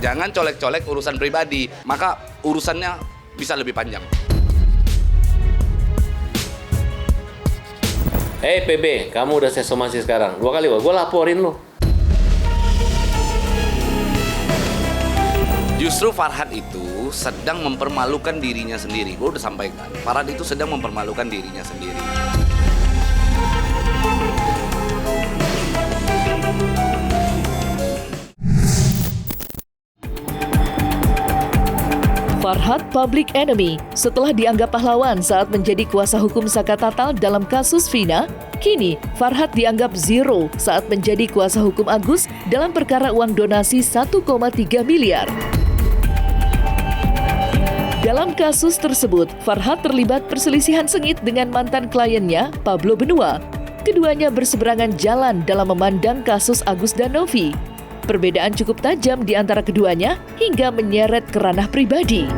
Jangan colek-colek urusan pribadi, maka urusannya bisa lebih panjang. PB, kamu udah saya somasi sekarang. 2 kali, gue laporin lu. Justru Farhad itu sedang mempermalukan dirinya sendiri. Gue udah sampaikan, Farhad itu sedang mempermalukan dirinya sendiri. Farhad public enemy setelah dianggap pahlawan saat menjadi kuasa hukum Saka Tatal dalam kasus Vina. Kini, Farhad dianggap zero saat menjadi kuasa hukum Agus dalam perkara uang donasi 1,3 miliar. Dalam kasus tersebut, Farhad terlibat perselisihan sengit dengan mantan kliennya, Pablo Benua. Keduanya berseberangan jalan dalam memandang kasus Agus dan Novi. Perbedaan cukup tajam di antara keduanya hingga menyeret ke ranah pribadi.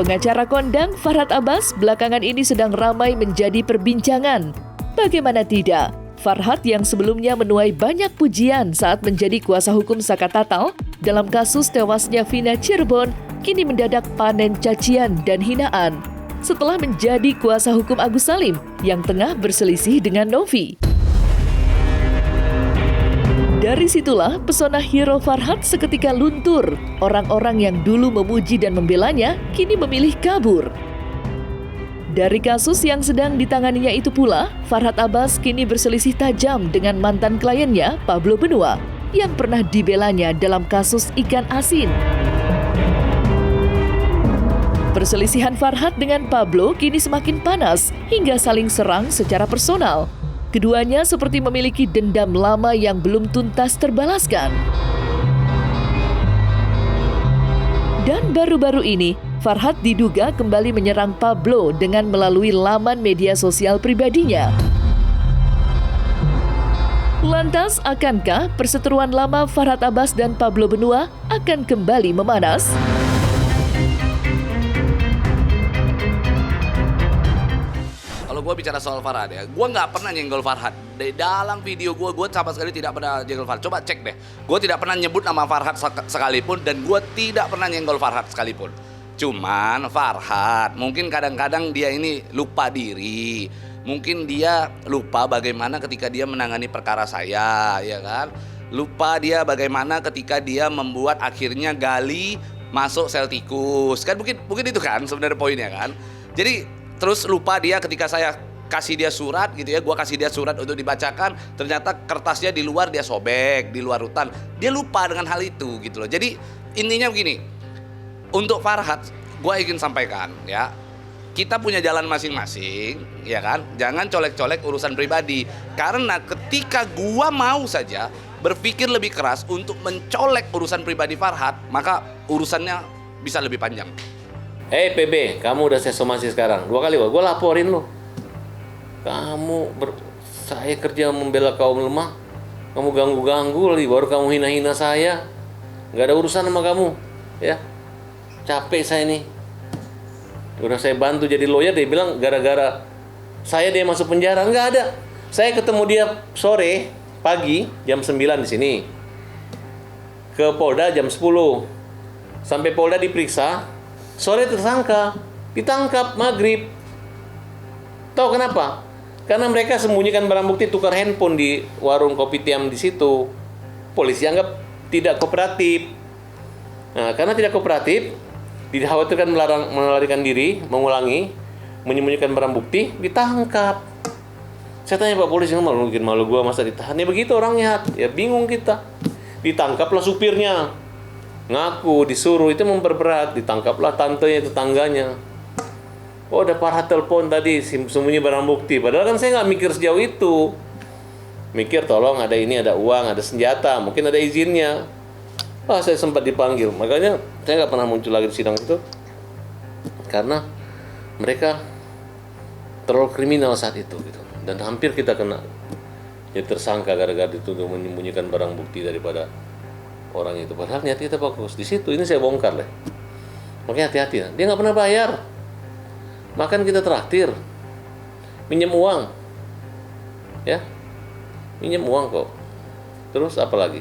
Pengacara kondang Farhad Abbas belakangan ini sedang ramai menjadi perbincangan. Bagaimana tidak, Farhad yang sebelumnya menuai banyak pujian saat menjadi kuasa hukum Saka Tatal dalam kasus tewasnya Vina Cirebon, kini mendadak panen cacian dan hinaan setelah menjadi kuasa hukum Agus Salim yang tengah berselisih dengan Novi. Dari situlah pesona hero Farhad seketika luntur. Orang-orang yang dulu memuji dan membelanya kini memilih kabur. Dari kasus yang sedang ditanganinya itu pula, Farhad Abbas kini berselisih tajam dengan mantan kliennya, Pablo Benua, yang pernah dibelanya dalam kasus ikan asin. Perselisihan Farhad dengan Pablo kini semakin panas hingga saling serang secara personal. Keduanya seperti memiliki dendam lama yang belum tuntas terbalaskan. Dan baru-baru ini, Farhad diduga kembali menyerang Pablo dengan melalui laman media sosial pribadinya. Lantas, akankah perseteruan lama Farhad Abbas dan Pablo Benua akan kembali memanas? Kalau gue bicara soal Farhad ya, gue nggak pernah nyenggol Farhad. Di dalam video gue sama sekali tidak pernah nyenggol Farhad. Coba cek deh, gue tidak pernah nyebut nama Farhad sekalipun dan gue tidak pernah nyenggol Farhad sekalipun. Cuman Farhad, mungkin kadang-kadang dia ini lupa diri. Mungkin dia lupa bagaimana ketika dia menangani perkara saya, ya kan? Lupa dia bagaimana ketika dia membuat akhirnya Gali masuk sel tikus. Kan mungkin itu kan sebenarnya poinnya kan. Jadi terus lupa dia ketika saya kasih dia surat gitu ya, gua kasih dia surat untuk dibacakan, ternyata kertasnya di luar dia sobek, di luar rutan. Dia lupa dengan hal itu gitu loh. Jadi intinya begini, untuk Farhad gua ingin sampaikan ya, kita punya jalan masing-masing ya kan. Jangan colek-colek urusan pribadi, karena ketika gua mau saja berpikir lebih keras untuk mencolek urusan pribadi Farhad, maka urusannya bisa lebih panjang. PB, kamu udah saya somasi sekarang. 2 kali, gue laporin lu. Saya kerja membela kaum lemah, kamu ganggu-ganggu lagi, baru kamu hina-hina saya. Gak ada urusan sama kamu, ya. Capek saya nih. Udah saya bantu jadi lawyer, dia bilang gara-gara saya dia masuk penjara. Nggak ada. Saya ketemu dia pagi jam 9 di sini. Ke Polda jam 10. Sampai Polda diperiksa. Sore tersangka ditangkap maghrib. Tahu kenapa? Karena mereka sembunyikan barang bukti tukar handphone di warung kopi tiam di situ. Polisi anggap tidak kooperatif. Nah, karena tidak kooperatif, dikhawatirkan melarikan diri, mengulangi, menyembunyikan barang bukti, ditangkap. Saya tanya Pak Polisi, mungkin malu gua masa ditahan? Ya begitu orangnya, ya bingung kita. Ditangkaplah supirnya. Ngaku, disuruh, itu memperberat. Ditangkaplah tantenya, tetangganya. Oh, ada Farhad telepon tadi, sembunyi barang bukti. Padahal kan saya nggak mikir sejauh itu. Mikir tolong ada ini, ada uang, ada senjata, mungkin ada izinnya. Saya sempat dipanggil. Makanya saya nggak pernah muncul lagi di sidang itu. Karena mereka terlalu kriminal saat itu gitu. Dan hampir kita kena jadi tersangka gara-gara dituduh menyembunyikan barang bukti daripada orang itu. Padahal niat kita bagus. Di situ ini saya bongkar deh. Makanya hati-hati. Dia nggak pernah bayar. Makan kita traktir. Minjem uang. Ya. Minjem uang kok. Terus apa lagi?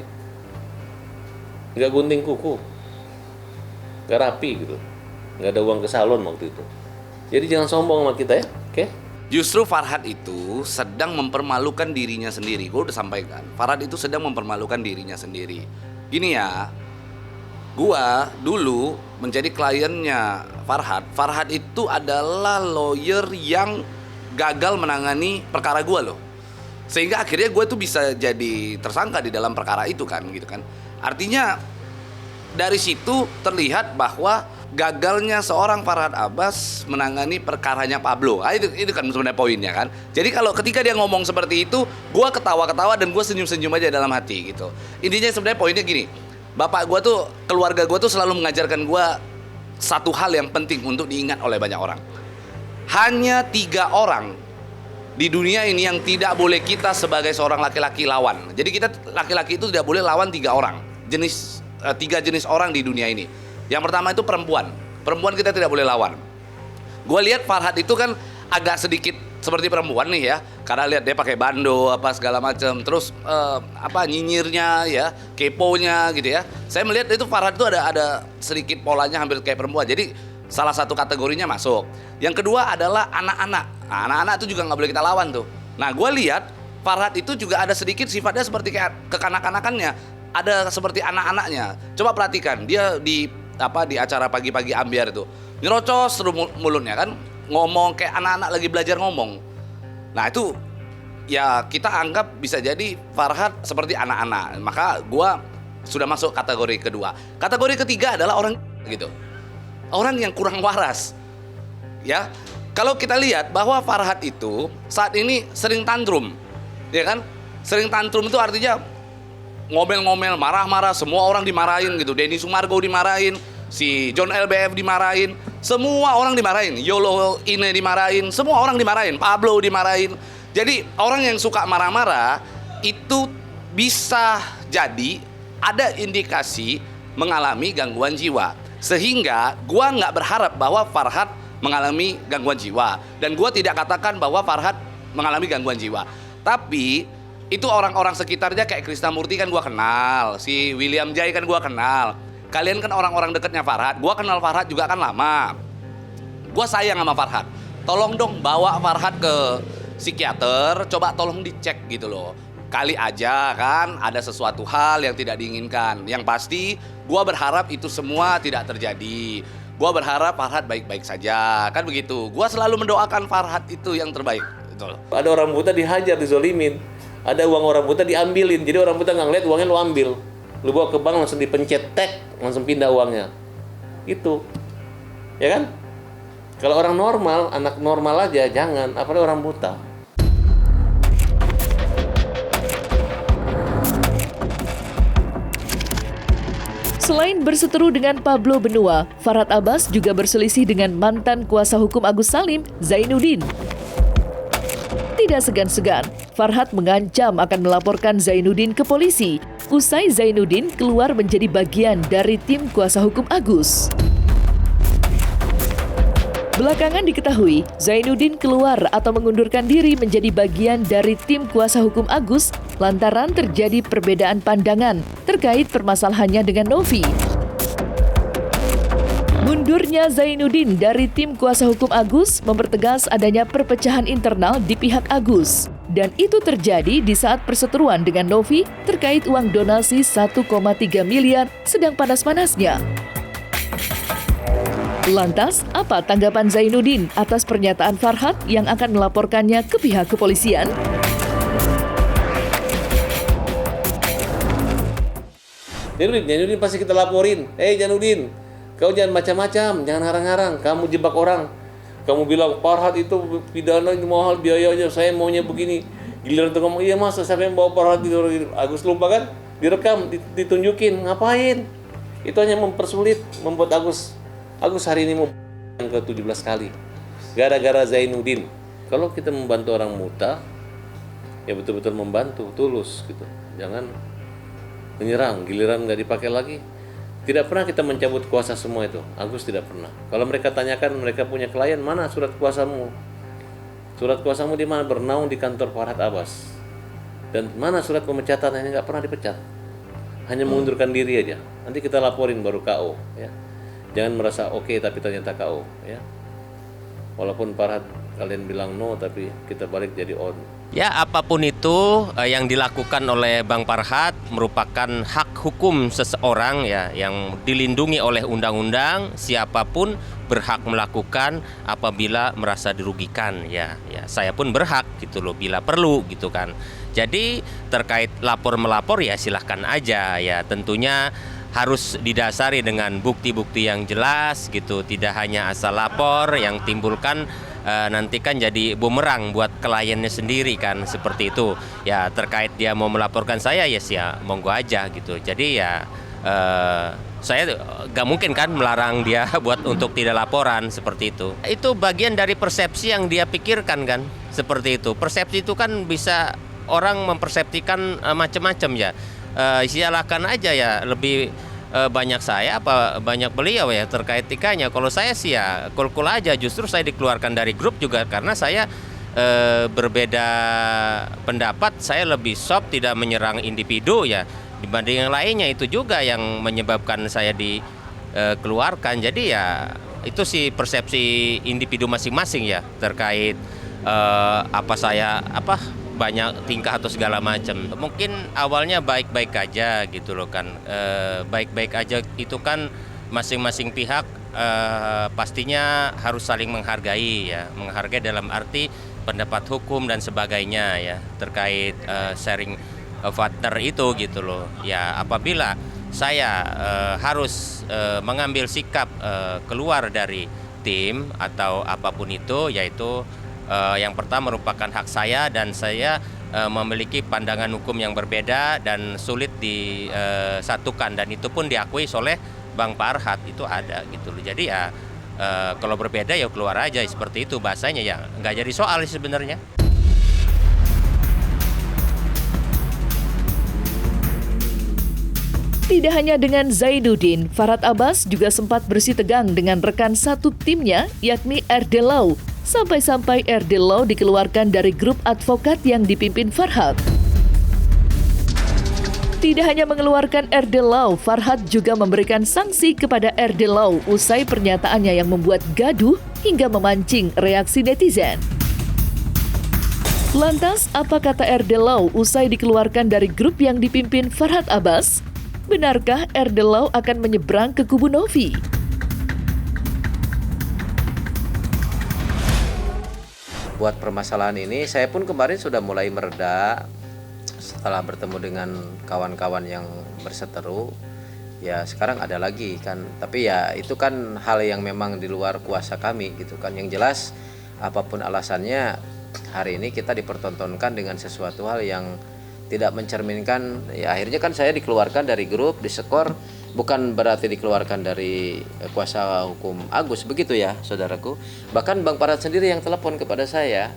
Nggak gunting kuku, nggak rapi gitu, nggak ada uang ke salon waktu itu. Jadi jangan sombong sama kita ya, oke? Justru Farhad itu sedang mempermalukan dirinya sendiri. Gue udah sampaikan, Farhad itu sedang mempermalukan dirinya sendiri. Gini ya, gua dulu menjadi kliennya Farhad. Farhad itu adalah lawyer yang gagal menangani perkara gua loh. Sehingga akhirnya gue tuh bisa jadi tersangka di dalam perkara itu kan, gitu kan. Artinya dari situ terlihat bahwa gagalnya seorang Farhad Abbas menangani perkaranya Pablo. Itu kan sebenarnya poinnya kan. Jadi kalau ketika dia ngomong seperti itu, gue ketawa-ketawa dan gue senyum-senyum aja dalam hati gitu. Intinya sebenarnya poinnya gini, bapak gue tuh, keluarga gue tuh selalu mengajarkan gue satu hal yang penting untuk diingat oleh banyak orang. Hanya 3 orang di dunia ini yang tidak boleh kita sebagai seorang laki-laki lawan. Jadi kita laki-laki itu tidak boleh lawan 3 orang. 3 jenis orang di dunia ini. Yang pertama itu perempuan. Perempuan kita tidak boleh lawan. Gue lihat Farhad itu kan agak sedikit seperti perempuan nih ya, karena lihat dia pakai bando apa segala macam, terus nyinyirnya ya, keponya gitu ya. Saya melihat itu Farhad itu ada sedikit polanya hampir kayak perempuan. Jadi salah satu kategorinya masuk. Yang kedua adalah anak-anak. Nah, anak-anak itu juga nggak boleh kita lawan tuh. Nah, gue lihat Farhad itu juga ada sedikit sifatnya seperti kayak kekanak-kanakannya, ada seperti anak-anaknya. Coba perhatikan dia di acara pagi-pagi ambiar itu nyerocos terus mulutnya kan, ngomong kayak anak-anak lagi belajar ngomong. Nah itu ya kita anggap bisa jadi Farhad seperti anak-anak. Maka gua sudah masuk kategori kedua. Kategori ketiga adalah orang gitu, orang yang kurang waras. Ya, kalau kita lihat bahwa Farhad itu saat ini sering tantrum, ya kan? Sering tantrum itu artinya ngomel-ngomel, marah-marah, semua orang dimarahin gitu. Denny Sumargo dimarahin, si John LBF dimarahin, semua orang dimarahin. Yolo Ine dimarahin, semua orang dimarahin. Pablo dimarahin. Jadi orang yang suka marah-marah itu bisa jadi ada indikasi mengalami gangguan jiwa. Sehingga gua nggak berharap bahwa Farhad mengalami gangguan jiwa, dan gua tidak katakan bahwa Farhad mengalami gangguan jiwa. Tapi itu orang-orang sekitarnya kayak Krisnamurti kan gua kenal, si William Jai kan gua kenal. Kalian kan orang-orang dekatnya Farhad. Gua kenal Farhad juga kan lama. Gua sayang sama Farhad. Tolong dong bawa Farhad ke psikiater, coba tolong dicek gitu loh. Kali aja kan ada sesuatu hal yang tidak diinginkan. Yang pasti gua berharap itu semua tidak terjadi. Gua berharap Farhad baik-baik saja, kan begitu. Gua selalu mendoakan Farhad itu yang terbaik. Gitu loh. Ada orang buta dihajar, dizolimin. Ada uang orang buta diambilin, jadi orang buta nggak ngeliat uangnya lu ambil, lu bawa ke bank langsung dipencet tek, langsung pindah uangnya, itu, ya kan? Kalau orang normal, anak normal aja jangan, apalagi orang buta. Selain berseteru dengan Pablo Benua, Farhad Abbas juga berselisih dengan mantan kuasa hukum Agus Salim, Zainuddin. Tidak segan-segan, Farhad mengancam akan melaporkan Zainuddin ke polisi usai Zainuddin keluar menjadi bagian dari tim kuasa hukum Agus. Belakangan diketahui, Zainuddin keluar atau mengundurkan diri menjadi bagian dari tim kuasa hukum Agus lantaran terjadi perbedaan pandangan terkait permasalahannya dengan Novi. Mundurnya Zainuddin dari tim kuasa hukum Agus mempertegas adanya perpecahan internal di pihak Agus. Dan itu terjadi di saat perseteruan dengan Novi terkait uang donasi 1,3 miliar sedang panas-panasnya. Lantas, apa tanggapan Zainuddin atas pernyataan Farhad yang akan melaporkannya ke pihak kepolisian? Zainuddin pasti kita laporin. Zainuddin, kau jangan macam-macam, jangan harang-harang. Kamu jebak orang. Kamu bilang Farhad itu pidana mahal biayanya, saya maunya begini. Giliran itu ngomong, iya mas, siapa yang bawa Farhad itu? Agus lupa kan? Direkam, ditunjukin, ngapain? Itu hanya mempersulit, membuat Agus hari ini mau yang ke-17 kali. Gara-gara Zainuddin. Kalau kita membantu orang buta, ya betul-betul membantu, tulus gitu. Jangan menyerang, giliran nggak dipakai lagi. Tidak pernah kita mencabut kuasa semua itu. Agus tidak pernah. Kalau mereka tanyakan, mereka punya klien, mana surat kuasamu? Surat kuasamu di mana? Bernaung di kantor Farhad Abbas. Dan mana surat pemecatan, ini nggak pernah dipecat. Hanya mengundurkan diri aja. Nanti kita laporin baru KO. Ya. Jangan merasa oke tapi ternyata KO. Ya. Walaupun Farhad kalian bilang no, tapi kita balik jadi on. Ya, apapun itu yang dilakukan oleh Bang Farhad merupakan hak hukum seseorang ya, yang dilindungi oleh undang-undang. Siapapun berhak melakukan apabila merasa dirugikan ya. Ya, saya pun berhak gitu loh bila perlu gitu kan. Jadi terkait lapor melapor ya silahkan aja ya, tentunya harus didasari dengan bukti-bukti yang jelas gitu, tidak hanya asal lapor yang timbulkan nanti kan jadi bumerang buat kliennya sendiri kan, seperti itu ya. Terkait dia mau melaporkan saya ya monggo aja gitu. Jadi ya saya gak mungkin kan melarang dia buat untuk tidak laporan seperti itu. Itu bagian dari persepsi yang dia pikirkan kan, seperti itu. Persepsi itu kan bisa orang mempersepsikan macam-macam ya. Silakan aja ya, lebih banyak saya apa banyak beliau ya terkait tikanya. Kalau saya sih ya kul-kul aja, justru saya dikeluarkan dari grup juga karena saya berbeda pendapat. Saya lebih soft, tidak menyerang individu ya dibanding yang lainnya. Itu juga yang menyebabkan saya dikeluarkan. Jadi ya itu sih persepsi individu masing-masing ya terkait banyak tingkah atau segala macam. Mungkin awalnya baik-baik aja gitu loh kan. Baik-baik aja itu kan masing-masing pihak pastinya harus saling menghargai ya. Menghargai dalam arti pendapat hukum dan sebagainya ya, terkait sharing partner itu gitu loh. Ya apabila saya harus mengambil sikap keluar dari tim atau apapun itu, yaitu yang pertama merupakan hak saya dan saya memiliki pandangan hukum yang berbeda dan sulit disatukan, dan itu pun diakui oleh Bang Farhad, itu ada gitu loh. Jadi ya kalau berbeda ya keluar aja, seperti itu bahasanya ya, nggak jadi soal sebenarnya. Tidak hanya dengan Zainuddin, Farhad Abbas juga sempat bersih tegang dengan rekan satu timnya, yakni RD Law. Sampai-sampai RD Law dikeluarkan dari grup advokat yang dipimpin Farhad. Tidak hanya mengeluarkan RD Law, Farhad juga memberikan sanksi kepada RD Law usai pernyataannya yang membuat gaduh hingga memancing reaksi netizen. Lantas, apa kata RD Law usai dikeluarkan dari grup yang dipimpin Farhad Abbas? Benarkah RD Law akan menyeberang ke kubu Novi? Buat permasalahan ini, saya pun kemarin sudah mulai mereda setelah bertemu dengan kawan-kawan yang berseteru. Ya sekarang ada lagi kan, tapi ya itu kan hal yang memang di luar kuasa kami gitu kan. Yang jelas apapun alasannya, hari ini kita dipertontonkan dengan sesuatu hal yang tidak mencerminkan. Ya akhirnya kan saya dikeluarkan dari grup, diskor. Bukan berarti dikeluarkan dari kuasa hukum Agus, begitu ya saudaraku. Bahkan Bang Farhad sendiri yang telepon kepada saya,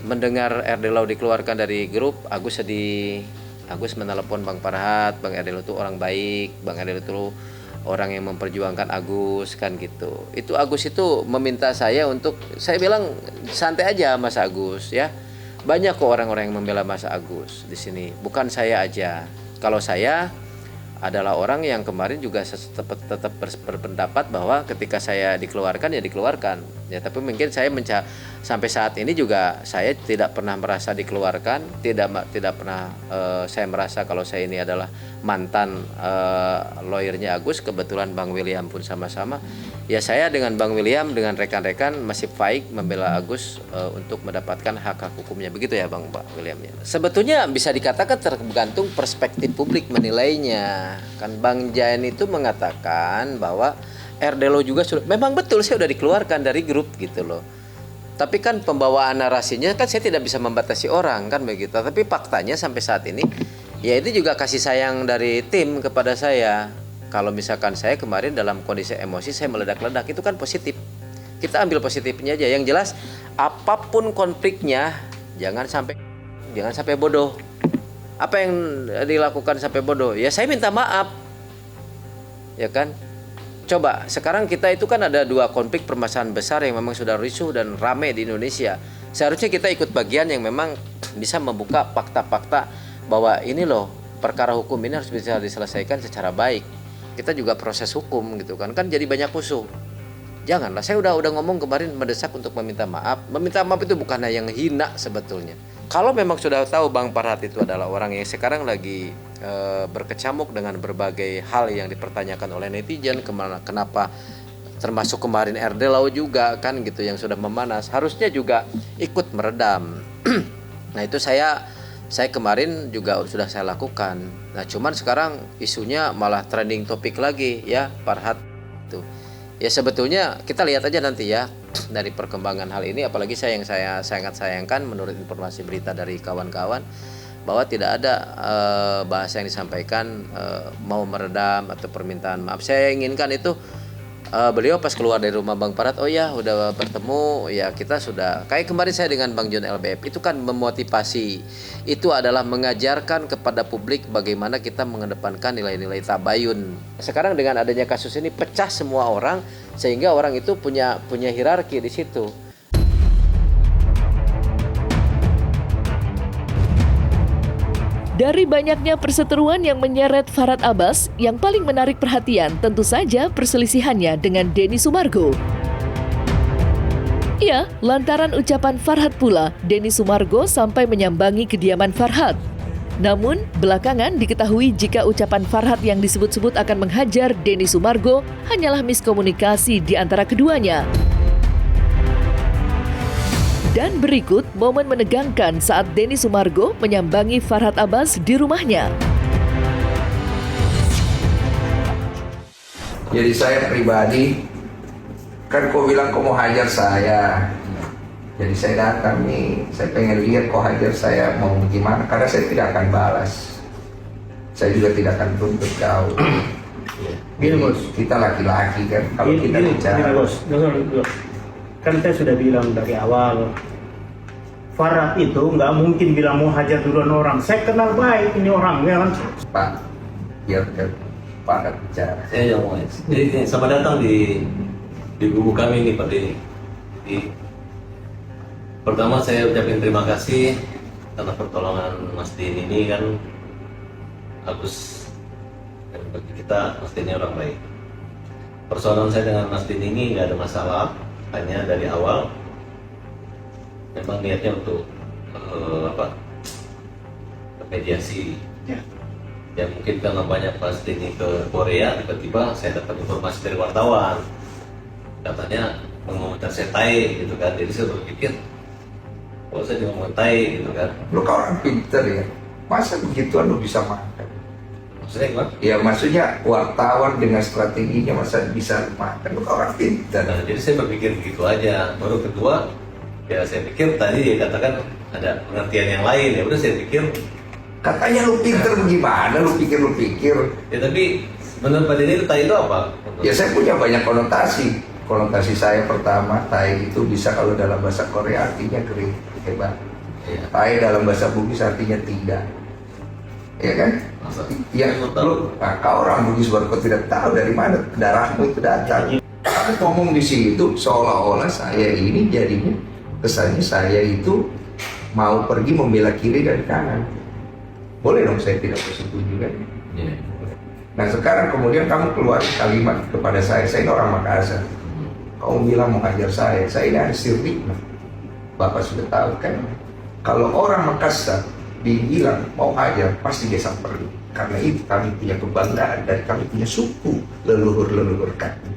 mendengar RD Law dikeluarkan dari grup, Agus sedih. Agus menelepon Bang Farhad, Bang RD Law itu orang baik, Bang RD Law itu orang yang memperjuangkan Agus kan gitu. Itu Agus itu meminta saya untuk, saya bilang santai aja Mas Agus ya. Banyak kok orang-orang yang membela Mas Agus di sini, bukan saya aja. Kalau saya adalah orang yang kemarin juga tetap berpendapat bahwa ketika saya dikeluarkan ya dikeluarkan ya, tapi mungkin saya sampai saat ini juga saya tidak pernah merasa dikeluarkan, tidak pernah saya merasa kalau saya ini adalah mantan lawyernya Agus. Kebetulan Bang William pun sama-sama ya, saya dengan Bang William dengan rekan-rekan masih baik membela Agus untuk mendapatkan hak-hak hukumnya, begitu ya Bang William ya. Sebetulnya bisa dikatakan tergantung perspektif publik menilainya. Kan Bang Jain itu mengatakan bahwa RD Law juga sudah, memang betul saya sudah dikeluarkan dari grup gitu loh. Tapi kan pembawaan narasinya kan saya tidak bisa membatasi orang kan begitu. Tapi faktanya sampai saat ini ya itu juga kasih sayang dari tim kepada saya. Kalau misalkan saya kemarin dalam kondisi emosi saya meledak-ledak, itu kan positif. Kita ambil positifnya aja. Yang jelas apapun konfliknya jangan sampai bodoh. Apa yang dilakukan sampai bodoh? Ya saya minta maaf. Ya kan? Coba sekarang kita itu kan ada 2 konflik permasalahan besar yang memang sudah ricuh dan rame di Indonesia. Seharusnya kita ikut bagian yang memang bisa membuka fakta-fakta bahwa ini loh perkara hukum ini harus bisa diselesaikan secara baik. Kita juga proses hukum gitu kan jadi banyak musuh. Janganlah, saya udah ngomong kemarin mendesak untuk meminta maaf. Meminta maaf itu bukan yang hina sebetulnya. Kalau memang sudah tahu Bang Farhat itu adalah orang yang sekarang lagi berkecamuk dengan berbagai hal yang dipertanyakan oleh netizen, kenapa termasuk kemarin RD Lau juga kan gitu yang sudah memanas, harusnya juga ikut meredam. Nah itu saya kemarin juga sudah saya lakukan. Nah cuman sekarang isunya malah trending topik lagi ya Farhat itu. Ya sebetulnya kita lihat aja nanti ya dari perkembangan hal ini, apalagi saya sangat sayangkan menurut informasi berita dari kawan-kawan bahwa tidak ada bahasa yang disampaikan mau meredam atau permintaan maaf. Saya inginkan itu beliau pas keluar dari rumah Bang Farhat, oh ya udah bertemu ya, kita sudah kayak kemarin saya dengan Bang John LBF itu kan memotivasi, itu adalah mengajarkan kepada publik bagaimana kita mengedepankan nilai-nilai tabayun. Sekarang dengan adanya kasus ini pecah semua orang sehingga orang itu punya hierarki di situ. Dari banyaknya perseteruan yang menyeret Farhat Abbas, yang paling menarik perhatian tentu saja perselisihannya dengan Denny Sumargo. Ya, lantaran ucapan Farhat pula, Denny Sumargo sampai menyambangi kediaman Farhat. Namun, belakangan diketahui jika ucapan Farhat yang disebut-sebut akan menghajar Denny Sumargo hanyalah miskomunikasi di antara keduanya. Dan berikut momen menegangkan saat Denny Sumargo menyambangi Farhat Abbas di rumahnya. Jadi saya pribadi, kan kau bilang kau mau hajar saya. Jadi saya datang nih, saya pengen lihat kau hajar saya mau gimana, karena saya tidak akan balas. Saya juga tidak akan tuntut kau. Gini bos, kita laki-laki kan, kalau kita bicara. Gini bos, dengar. Kan saya sudah bilang dari awal, Farhat itu nggak mungkin bilang mau hajar duluan orang. Saya kenal baik ini orang, ya kan? Pak, biar Pak bicara. Saya yang mau. Jadi selamat datang di buku kami ini Pak Denny. Pertama saya ucapin terima kasih atas pertolongan Mas Denny ini kan Agus, dan bagi kita Mas Denny orang baik. Persoalan saya dengan Mas Denny ini nggak ada masalah, hanya dari awal memang niatnya untuk mediasi. Ya mungkin karena banyak Mas Denny ke Korea, tiba-tiba saya dapat informasi dari wartawan katanya mengomentar saya tai gitu kan, jadi saya berpikir kalau saya ngomong tai gitu kan. Lu kau orang pinter ya, masa begituan lu bisa makan? Maksudnya gimana? Ya maksudnya wartawan dengan strateginya masa bisa makan, lu kau orang pinter. Nah, jadi saya berpikir begitu aja. Baru kedua, ya saya pikir tadi dia katakan ada pengertian yang lain, ya udah saya pikir Katanya lu pinter bagaimana, lu pikir. ya, tapi menurut Pak Denny tai itu apa? Ya saya punya banyak konotasi. Konotasi saya pertama, tai itu bisa kalau dalam bahasa Korea artinya kering, hebat. Ya. Tai dalam bahasa Bugis artinya tidak. Ya kan? Masa? Ya, Saya tahu. lu, nah, kau orang Bugis baru kau tidak tahu dari mana darahmu itu datang. Kamu ngomong di situ seolah-olah saya ini jadinya kesannya saya itu mau pergi membela kiri dan kanan. Boleh dong saya tidak setuju kan? Ya. Nah sekarang kemudian kamu keluar kalimat kepada saya ini orang Makassar. Kamu bilang mau hajar saya ini ada sirrik. Bapak sudah tahu kan? Kalau orang Makassar dibilang mau hajar pasti dia samperin. Karena itu kami punya kebanggaan dan kami punya suku leluhur-leluhur kami.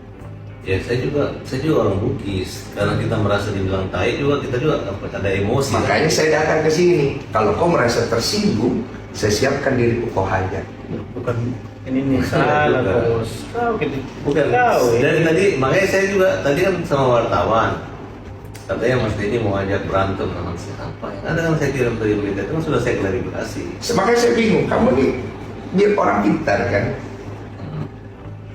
Ya saya juga orang Bugis. Karena kita merasa dibilang tai juga, kita juga ada emosi. Makanya saya datang ke sini. Kalau kau merasa tersinggung, saya siapkan diriku kau hajar. Bukan ini nih salah bos. Kau gitu. Bukan. Tahu ya. Dari tadi, makanya saya juga tadi kan sama wartawan. Katanya Mas Denny mau ajak berantem sama siapa. Ada kan saya kirim dari berita itu kan sudah saya klarifikasi. Makanya saya bingung, kamu nih biar orang pintar kan.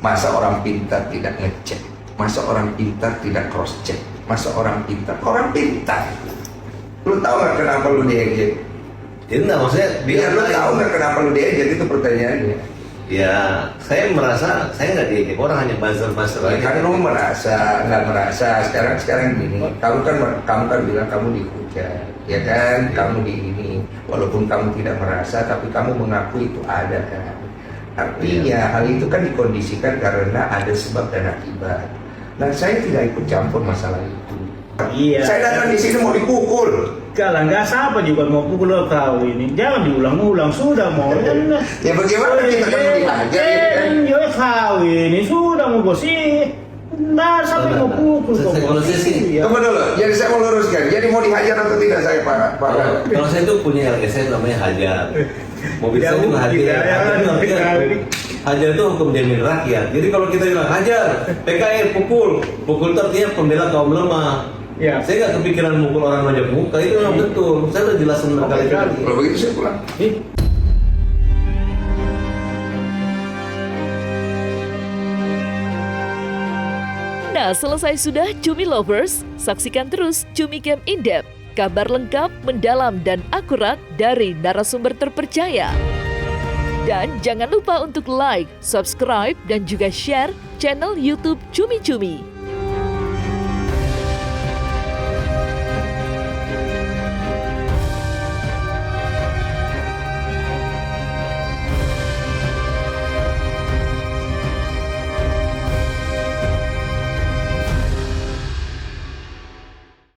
Masa orang pintar tidak ngecek, masa orang pintar tidak cross check, masa orang pintar lu tahu nggak kenapa lu diejek? Ya enggak, maksudnya Biar lu tahu nggak kenapa lu diejek, itu pertanyaannya. Ya, saya merasa saya nggak diejek orang, hanya buzzer-buzzer aja. Kan lu merasa, nggak merasa. Sekarang gini, kamu kan bilang kamu dihujat, ya kan? Kamu di ini, walaupun kamu tidak merasa, tapi kamu mengaku itu ada kan? Artinya hal itu kan dikondisikan karena ada sebab dan akibat. Nah, saya tidak ikut campur masalah itu. Iya. Saya datang di sini mau dipukul. Kalau nggak siapa juga mau pukul kau ini. Jangan diulang-ulang, sudah mau. Ya bagaimana kita kan mau dihajar ya kan? Kau ini sudah mau gosip. Nah, sampai mau pukul kok. Kalau saya sih, Iya. Tunggu dulu, jadi saya mau luruskan. Jadi mau dihajar atau tidak saya Pak? kalau saya tuh punya LGS namanya hajar. Mobil saya Jauh juga hajar. tidak, ya, Hajar itu hukum jamin rakyat. Jadi kalau kita bilang hajar, PKR pukul itu artinya pembela kaum lemah. Ya. Saya nggak kepikiran mukul orang wajah muka, itu memang betul. Saya udah jelasin berkali-kali. Kalau begitu saya pulang. Nah, selesai sudah Cumi Lovers, saksikan terus Cumi Camp In-Depth, kabar lengkap, mendalam, dan akurat dari narasumber terpercaya. Dan jangan lupa untuk like, subscribe, dan juga share channel YouTube Cumi Cumi.